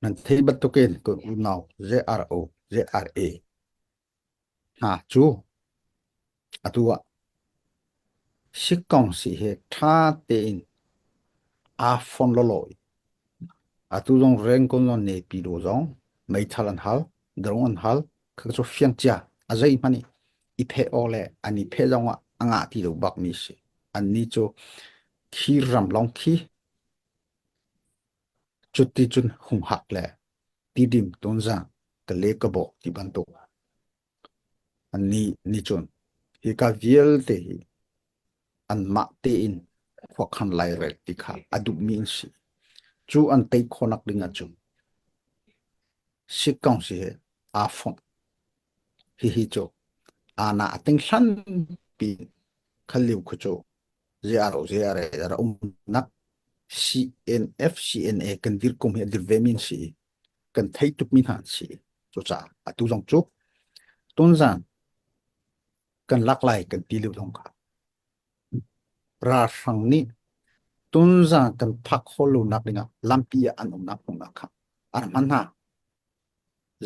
nanti batukin ko unaw ZRO ZRA ha chu atua sikong si he tha te in a fon loloi atu dong reng kon non ne pi do dong mai thalan hal drong an hal kha chu fiang cha azai mani i phe ole ani phe jong anga ti do bak mi si an ni chu khi ram long khi chút ti chun hung hak le ti dim ton za ka le ka bo ti ban to an ni chun hi ka viel te hi an ma te in khwa khan lai re ti kha adu min si chu an te khonak dinga chu sikong si he a phone hi chu ana ating san pi khaliu khu chu zero zero ra nak CNF CNA kan dir kum he dir vemin si kan thai tup min han si chu cha atu jong chu ton zan kan lak lai kan ti lu dong kha ra sang ni ton zan kan phak holu nak dinga lampia an nak hong nak kha an man ha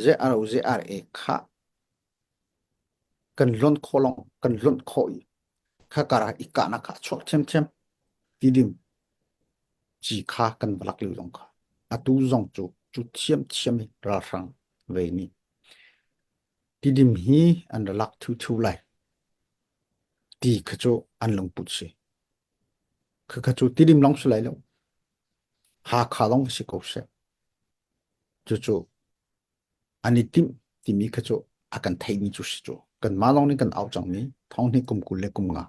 zero zero kha kan lon kholong kan lon khoi kha kara ikana kha chok chem chem tidim chỉ kha kan balak lu dong kha atu zong chu chu chiam chiam ra sang ve ni tidim hi an lak thu thu lai ti khacho an long put se khacho tidim long sulai lo ha kha long se ko se chu chu ani timi khacho akan thai ni chu se chu kan ma long ni kan au chang ni thong ni kum kul le kum nga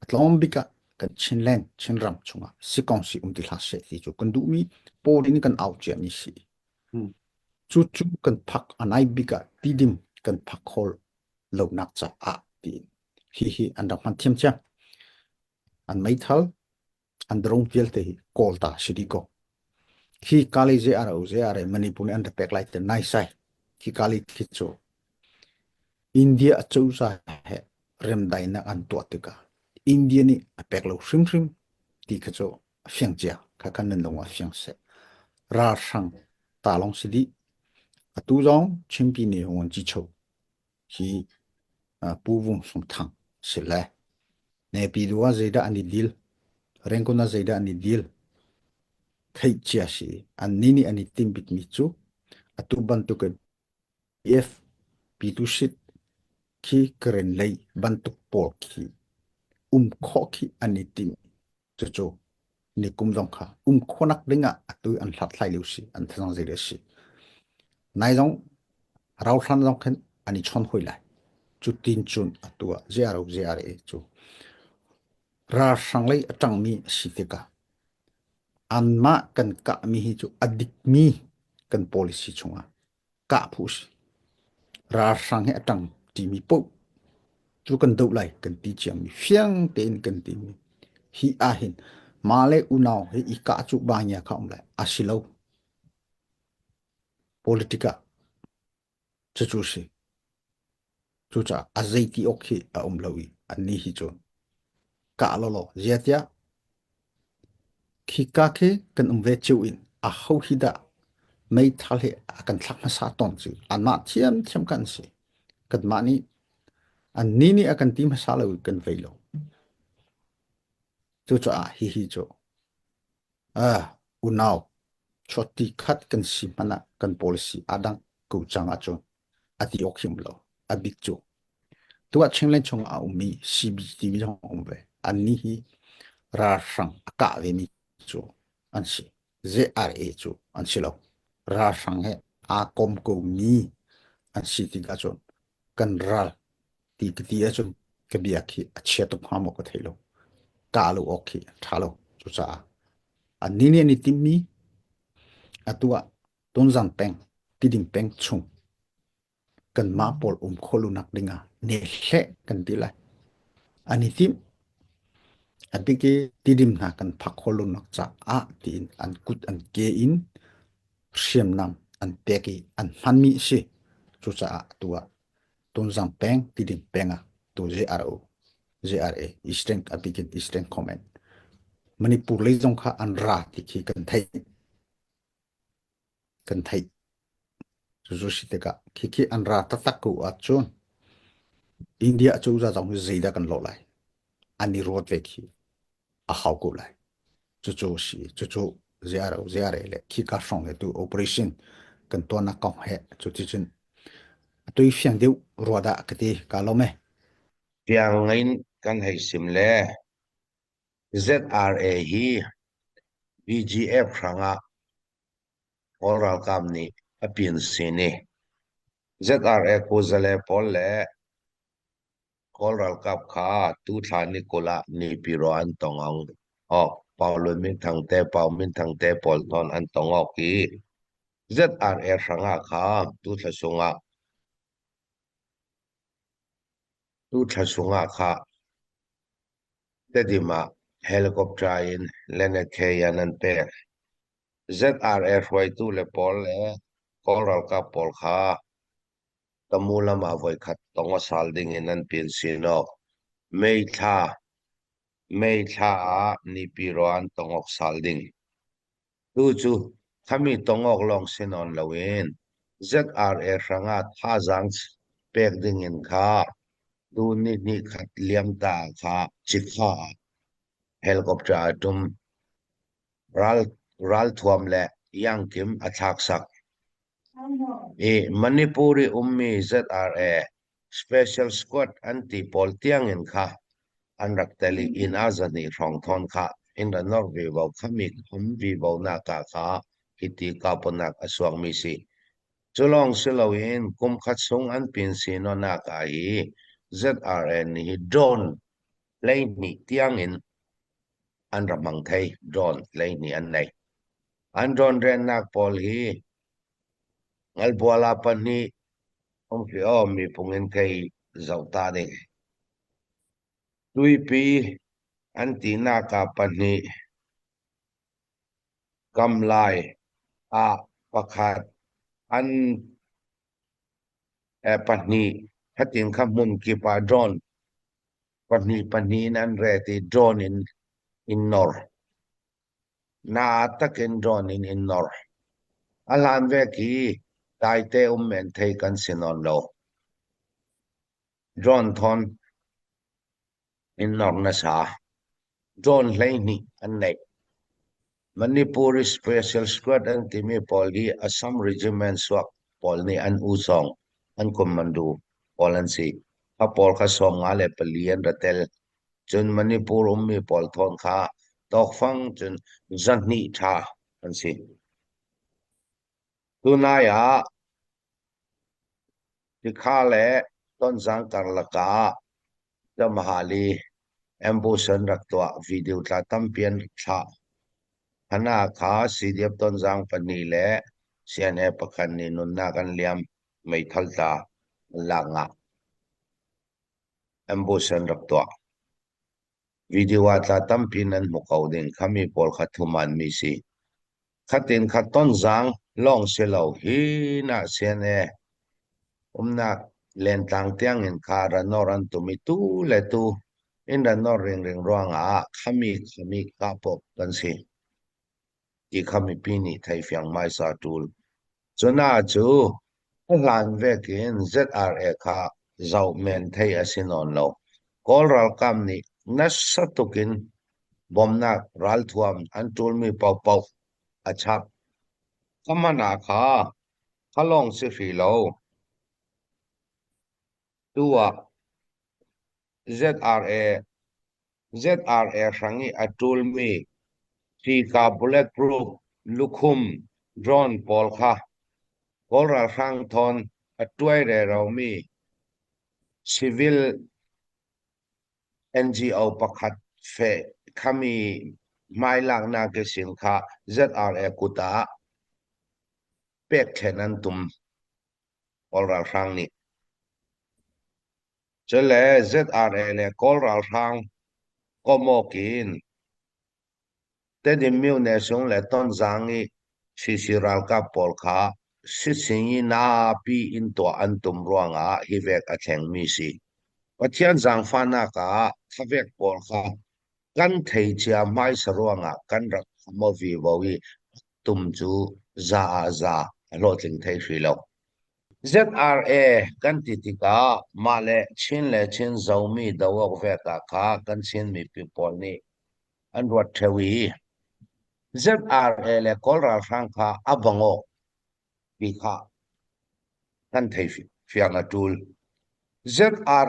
atlom bika kan chin len chin ram chunga sikong si ti hla se ti chu kan du mi po ni kan au che ni si chu chu kan phak anai bika tidim kan phak hol lo nak cha a ti hi an da man thiam cha an mai thal an drong vel te kol ta sidi ko khi kali je ara manipur an da pek lai te nai sai khi kali thi chu india chau sa he rem dai na an to te ka india ni pek lo shrim shrim ti kha chu fiang cha kha kan nan long wa fiang se ra sang ta long sidi atu jong chimpi ni hon chi chou hi pu vung sum thang se la ne pi duwa zeda ani dil rengkona zeda ani dil thai chia si an nini ani tim bit mi chu atu ban tu ke f pi tu sit khi kren lei ban tu por khi kho khi ani tim chu chu ni kum dong kha khonak dinga atu an hlat lai lu si an thang zeda si nai jong rau than jong khen ani chon hoi lai chu tin chun atua zero zero chu ra sang lei atang mi sitika anma kan ka mi hi chu adik mi kan policy chunga ka phus ra sang he atang ti mi po chu kan dau lai kan ti chiam mi fiang ten kan ti mi hi a hin male unaw he I ka chu ba nya khom lai asilo politika chu chu si chu cha azai ti okhi a lawi ani hi chu ka lo lo ziatia khi ka ke kan ve chu in a ho hi da mấy thal he akan thak ma sa ton chu an ma thiam thiam kan si kan ma ni an ni ni akan ti ma sa lo kan ve lo chu chu a hi chu a unaw choti khat kan si mana kan policy adang ku chang a chu ati okhim lo a big chu tua chinglen chung a umi cbtv jong omve an ni hi ra sang ka ve mi chu an si zra chu an si lo ra sang he a kom ko mi an si ti ga chon kan ral ti a chon ke bia khi a che to phamo ko thailo ka lo okhi thalo chu cha an ni tim mi atua ton zan peng ti ding peng chung kan ma pol kholu nak dinga ne he kan ti lai ani tim abike tidim na kan phak kholu nak cha a tin an kut an ke in siam nam an peki an hanmi si chu cha tua ton zam peng tidim penga to zra eastern apikin eastern comment manipur le jong kha an ra ti khi kan thai กันไทยจู่ๆสิเด็กคิดอันราตักกูอัดจนอินเดียจู่จะต้องใจดักันโลไลอันนี้รวดเวกีอาเขากูไลจู่ๆเสียอะไรเลยคิดการส่งเลยตัว operation กันตัวนักกองเหจู่ที่จนตัวเฟียงเดียวรัวดะกติกาลมเอ Tiang ngayon kan hay simle ZRA hi BGF ranga oral kam ni apin sini ZRA ko zale pol le oral kap kha tu thani kola ni piro an tongong ok paulo min thang te pau min thang te pol ton an tongok ki ZRA ranga kha tu thasunga kha tedima helicopter in lene khayan an pe ZRF way tu le pol le koral ka pol kha tamula ma voi khat tonga salding in an pin sino mei tha a ni piroan tongok salding tu chu khami tongok long sinon lawin ZRF ranga tha jang pek ding in kha tu ni khat liam ta kha chikha helicopter tum ral ral thuam le yang kim athak sak Manipuri ummi ZRA Special Squad anti-pol tiang in kha anrak tali in azani rong thon kha in the Norway vào khamik vi vào na ka kha kiti kaponak aswang misi chulong silawin kum khat sung an pin si no na ka hi ZRA ni drone lay ni tiang in an ramang thai drone lay ni an nei an drone ren nak pol hi ngal buala pani ông mi pungin kay zau ta de tui pi an ti na ka pani kam lai a pakhat an pani hatin khamun ki pa drone pani nan re ti drone in nor na takin drone in nor alan ve ki tai te men thei kan sinon lo drone thon in nor na sa drone lai ni an nei Manipuri Special Squad ang timi poli Assam Regiment swak pol ni an usong an komando polan si ha pol ka som nga le palian ratel chun Manipur ummi pol thon kha tok fang chun zanni tha an si tunaya tikha le ton jang karlaka jamahali ambusan raktwa video ta tampian tha hana kha CDF ton jang pani le CNA pakhan ni nun na kan liam mai thalta langa ambusan rakto video ata tampin an mukau ding khami pol khathuman mi si khatin khaton jang long selo hi na CNA umna len tang tiang in khara noran tumi tu le tu in da nor ring roanga khami kapok kan si ki khami pini thai fyang mai sa tul chuna chu lan vekin ZRA kha zau men thei asinon lo kol ral kam ni nasatukin bomnak ral thuam an tul mi pau pau achak kamana kha khalong si fi lo tua ZRA rangi atul mi si ka bulletproof lukhum drone pol kha kol ral rang thon atwai re rau mi civil NGO pakhat fe khami mai lang na ke sin kha ZRA kuta pek thenan tum kol ral rang ni chele ZRA le kol ral rang komokin te dim miu ne sung le ton zangi sisiral ka pol kha sisingi na pi in to antum ruanga hi vek a theng mi si pathian zang fana ka thavek pol kha kan thei chia mai saruanga kan rak mo vi bowi tum chu za za lo ting thei hri lo ZRA kan ti tika ma le chin zomi dawok ve ka kha kan chin mi people ni an ruat thewi ZRA le kolral sang kha abango pi kha kan thei fiang atul ZRA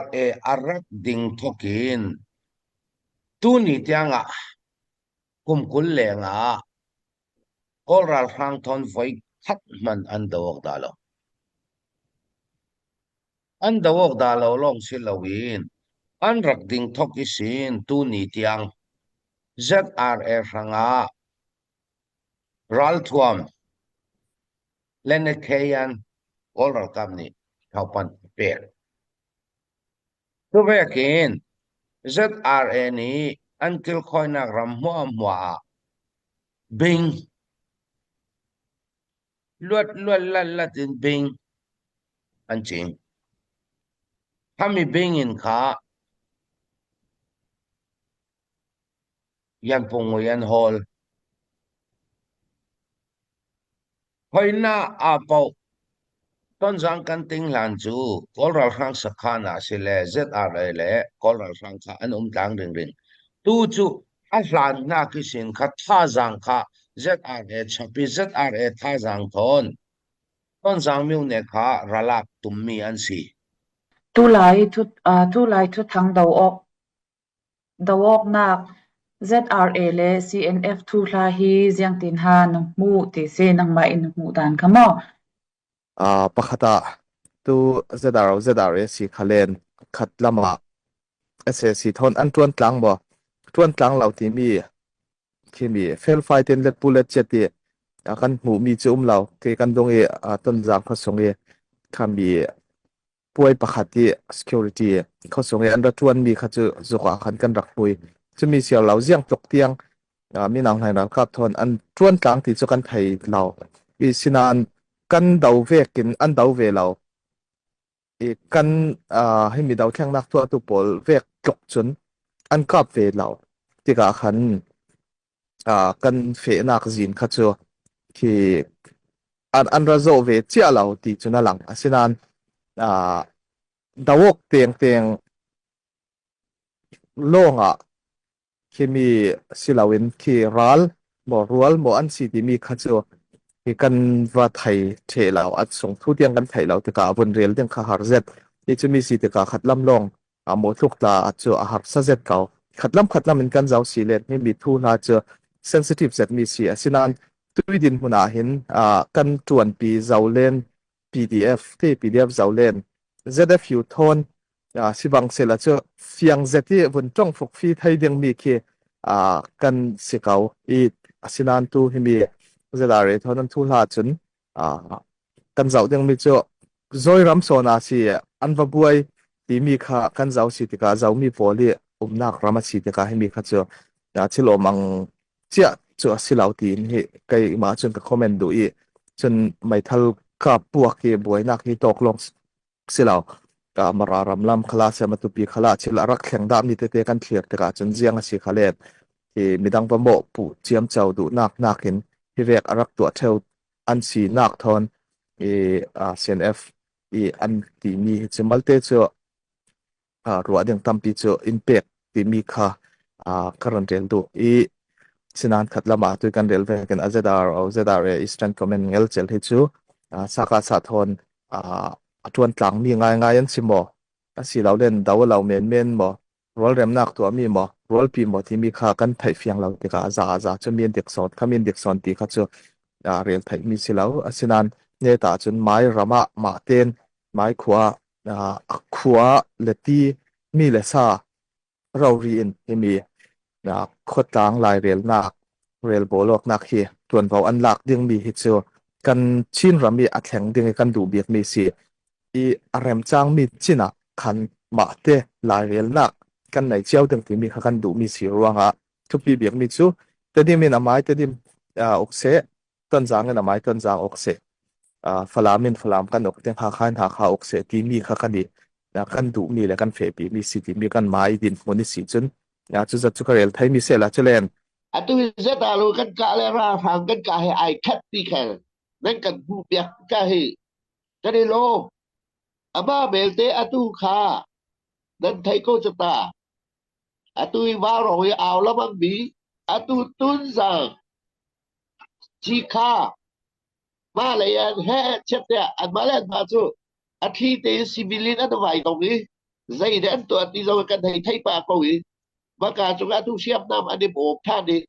arak ding thokin tu ni tianga kumkul le nga kolral sang thon voi khat man an dawok dalo an dawok dalo long silawin an rak ding thokisin tu ni tiang ZRA sanga ral thuam lene keyan kolral kamni thaupan per tu vekin ZRA ni an kil khoinak ram hua bing luat latin bing an ching hami bing in kha yan pungo yan hol hoina apau ton jang kan ting lan chu kolral sang sakhana sile ZRA le kolral sang kha an tang ring tu chu a hlan na kisin kha tha jang kha ZRA chapi ZRA tha jang thon ton jang miu ne kha ralak tummi an si tu lai thu thang dawok nak ZRA le CNF thu hla hi ziang tin ha nang mu ti se nang ma in mu dan khamo pakhata tu ZRA si khalen khat lama SSC thon an tuan tlang bo tuan tlang lau ti mi kimi fail fight in let bullet cheti kan mu mi chum lau ke kan dong e ton jang khosong e khami puai pakhati security khosong e under tuan mi khachu zokwa khan kan rak pui chumi sial lau jiang tok tiang mi nang hai na kap thon an tuan tlang ti chu kan thai lau i sinan kan dau vekin an dau ve lau i kan hi mi dau thang nak tu pol vek tlok chun an kap ve lau tika khan kan fe nak zin kha chu ki an razo ve chia lau ti chuna lang asinan dawok teng longa kimi silawin ki ral mo rual mo an si ti mi kha chu ki kan va thai the lau at song thu tiang kan thai lau tika bun rel teng kha har zet ni chu mi si tika khatlam long mo thuk ta chu a har sa zet kau khatlam in kan zau si let mi mi thu na chu sensitive zet mi si asinan tuidin huna hin kan tuan pi zaulen PDF te PDF zaulen ZFU thon sibang sela chu fiang zeti bun tong fok fi thai ding mi ki kan sikau I asinan tu himi ZRA thon an thu la chun kan zau ding mi chu zoi ram so na si an va buai ti mi kha kan zau si tika zau mi poli nak rama si tika himi kha chu chilo mang chia chu silau tin hi kai ma chun ka comment du I chun mai thal ka puak ki buai nak hi tok long silau ka mara ram lam khala se ma tu pi khala chil arak thleng dam ni te kan thlir te ka chun jiang a si khalet ki midang pa mo pu chiam chau du nakin hi vek arak tu theu an si nak thon CNF an ti mi chimalte chu ruwa ding tampi chu impact ti mi kha current rel du sinan khatlama tu kan rel ve kan ZRA Eastern Command ngel chel hi chu saka sa thon atuan tlang mi ngai an simo asi lau len daw lau men mo rol rem nak tu mi mo rol pi mo ti mi kha kan thai fiang lau ti ka za chu mien dik son khamin dik son ti kha chu rel thai mi silau asinan ne ta chun mai rama ma ten mai khua leti mi le sa rauri in himi khotang lai rel bolok nak hi tuan vau an lak ding mi hi chu kan chin rami a thleng ding kan du biak mi si rem chang mi china khan ma te lai rel nak kan nai chiao ding ti mi kha kan du mi si ruanga thu pi biak mi chu tedim in amai tedim okse ton jang in amai ton jang okse falam kan ok teng kha okse ti mi kha kan ni kan du mi le kan fe pi mi si ti mi kan mai din moni si chun chu za chu karel thai mi se la chulen atu zeta lu kan ka le ra phang kan ka he ai khat pi khan nên cần bu bẹt cả hệ cái này lô ama belte atu kha nên thấy cô cho ta atu vào rồi ảo lắm anh bí atu tuân rằng chi kha mà lại he chết ya anh mà lại mà chú anh khi tế civilian anh vài đồng ý dây đến tụi anh đi rồi cần thấy bà câu ý mà cả chúng atu siap nam anh đi bộ than đi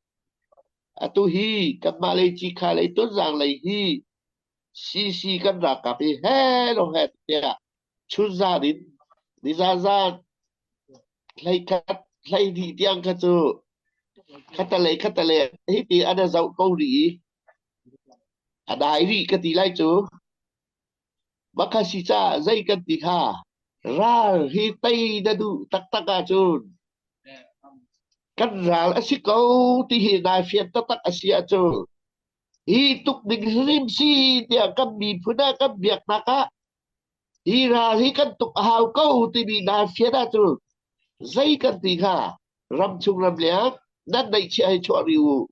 atu hi kan mà lại chi kha lại tuân rằng lại hi si kan ra cà phê he lo he ya chút ra đi ra lấy cắt lấy đi tiếng cái chú khát ta lấy hết thì anh dâu câu đi đại đi cái tí lại chú baka si cha dây cái tí ha ra hi tây đã đủ tắc tắc à chú cắt ra là si câu thì hiện nay phiền tắc tắc à si à chú hi tuk đình rim si dia kam bi phuna kam biak naka hi ra hi kan tuk hào câu thì bị na phiền à chú dây cái tí ha ram chung ram liang nan dai chi ai cho riu